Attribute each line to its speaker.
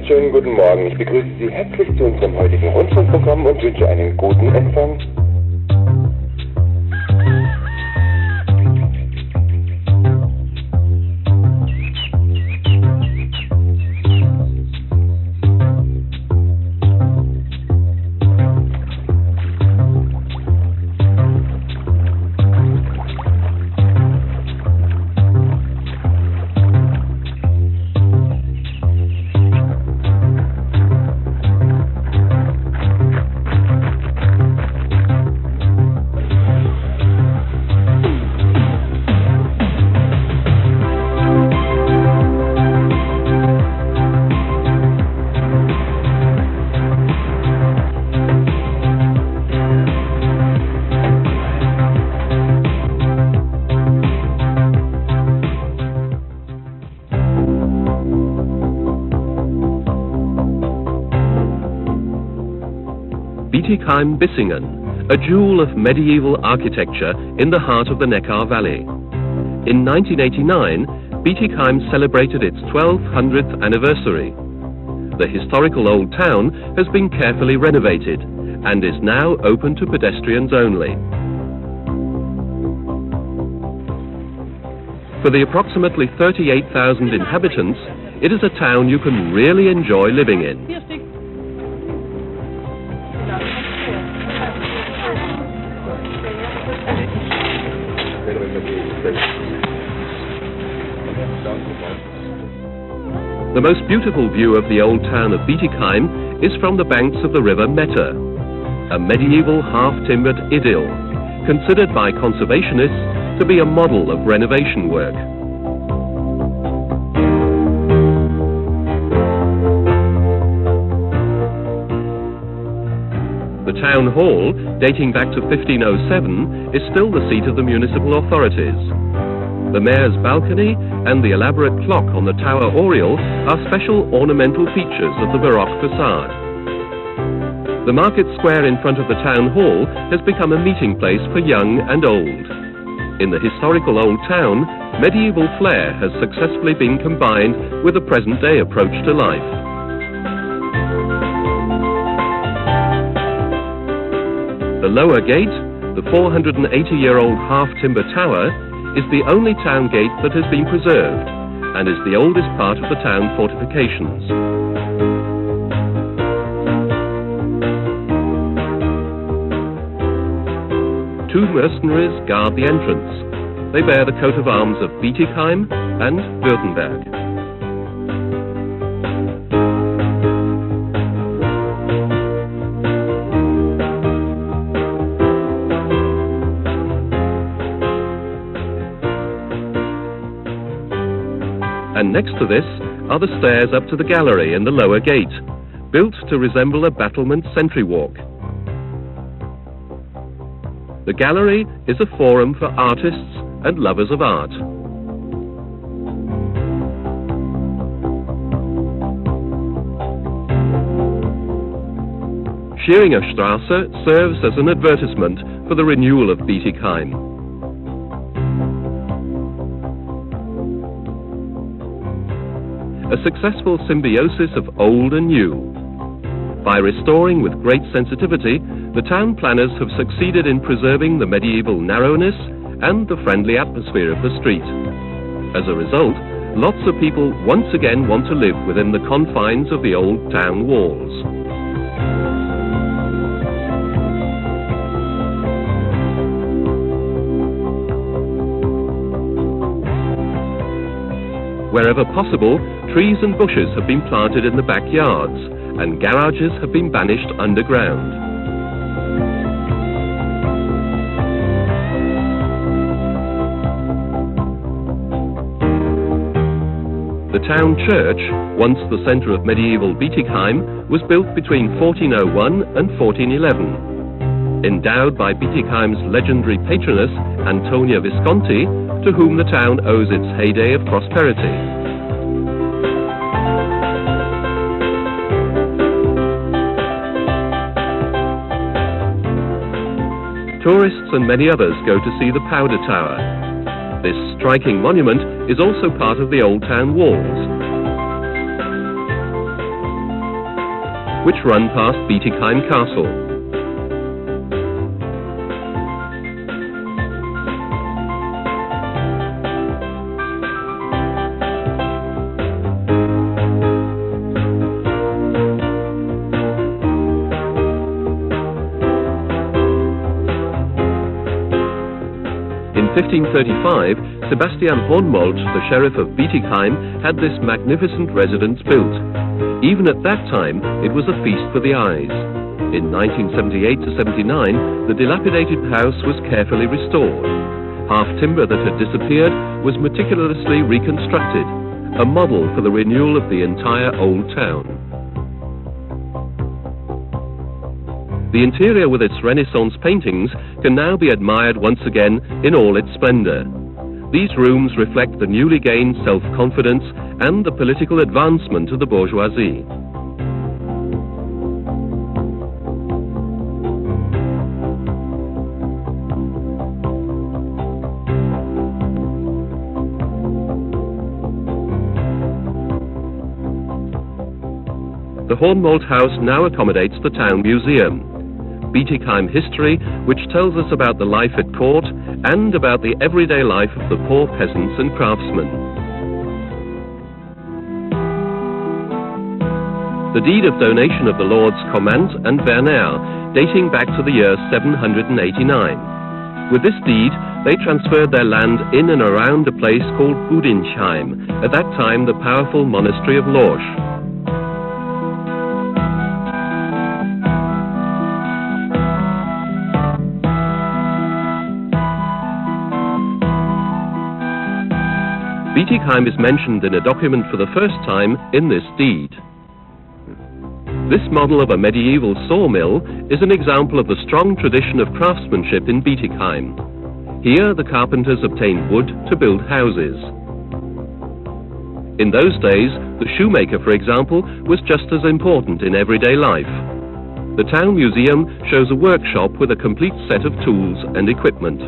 Speaker 1: Schönen guten Morgen. Ich begrüße Sie herzlich zu unserem heutigen Rundfunkprogramm und wünsche einen guten Empfang.
Speaker 2: Bietigheim-Bissingen, a jewel of medieval architecture in the heart of the Neckar Valley. In 1989, Bietigheim celebrated its 1200th anniversary. The historical old town has been carefully renovated and is now open to pedestrians only. For the approximately 38,000 inhabitants, it is a town you can really enjoy living in. The most beautiful view of the old town of Bietigheim is from the banks of the river Metter, a medieval half-timbered idyll, considered by conservationists to be a model of renovation work. The town hall, dating back to 1507, is still the seat of the municipal authorities. The mayor's balcony and the elaborate clock on the tower oriel are special ornamental features of the Baroque facade. The market square in front of the town hall has become a meeting place for young and old. In the historical old town, medieval flair has successfully been combined with a present-day approach to life. The lower gate, the 480-year-old half-timber tower, is the only town gate that has been preserved and is the oldest part of the town fortifications. Two mercenaries guard the entrance. They bear the coat of arms of Bietigheim and Württemberg. And next to this are the stairs up to the gallery in the lower gate, built to resemble a battlement sentry walk. The gallery is a forum for artists and lovers of art. Scheringer Straße serves as an advertisement for the renewal of Bietigheim. A successful symbiosis of old and new. By restoring with great sensitivity, the town planners have succeeded in preserving the medieval narrowness and the friendly atmosphere of the street. As a result, lots of people once again want to live within the confines of the old town walls. Wherever possible, trees and bushes have been planted in the backyards, and garages have been banished underground. The town church, once the centre of medieval Bietigheim, was built between 1401 and 1411. Endowed by Bietigheim's legendary patroness, Antonia Visconti, to whom the town owes its heyday of prosperity. Tourists and many others go to see the Powder Tower. This striking monument is also part of the Old Town walls. which run past Bietigheim Castle. In 1535, Sebastian Hornmold, the sheriff of Bietigheim, had this magnificent residence built. Even at that time, it was a feast for the eyes. In 1978-79, the dilapidated house was carefully restored. Half timber that had disappeared was meticulously reconstructed, a model for the renewal of the entire old town. The interior with its Renaissance paintings can now be admired once again in all its splendor. These rooms reflect the newly gained self-confidence and the political advancement of the bourgeoisie. The Hornmold House now accommodates the town museum, Bietigheim history, which tells us about the life at court and about the everyday life of the poor peasants and craftsmen. The deed of donation of the lords Commant and Bernard, dating back to the year 789. With this deed, they transferred their land in and around a place called Bietigheim, at that time the powerful monastery of Lorsch. Bietigheim is mentioned in a document for the first time in this deed. This model of a medieval sawmill is an example of the strong tradition of craftsmanship in Bietigheim. Here the carpenters obtained wood to build houses. In those days, the shoemaker, for example, was just as important in everyday life. The town museum shows a workshop with a complete set of tools and equipment.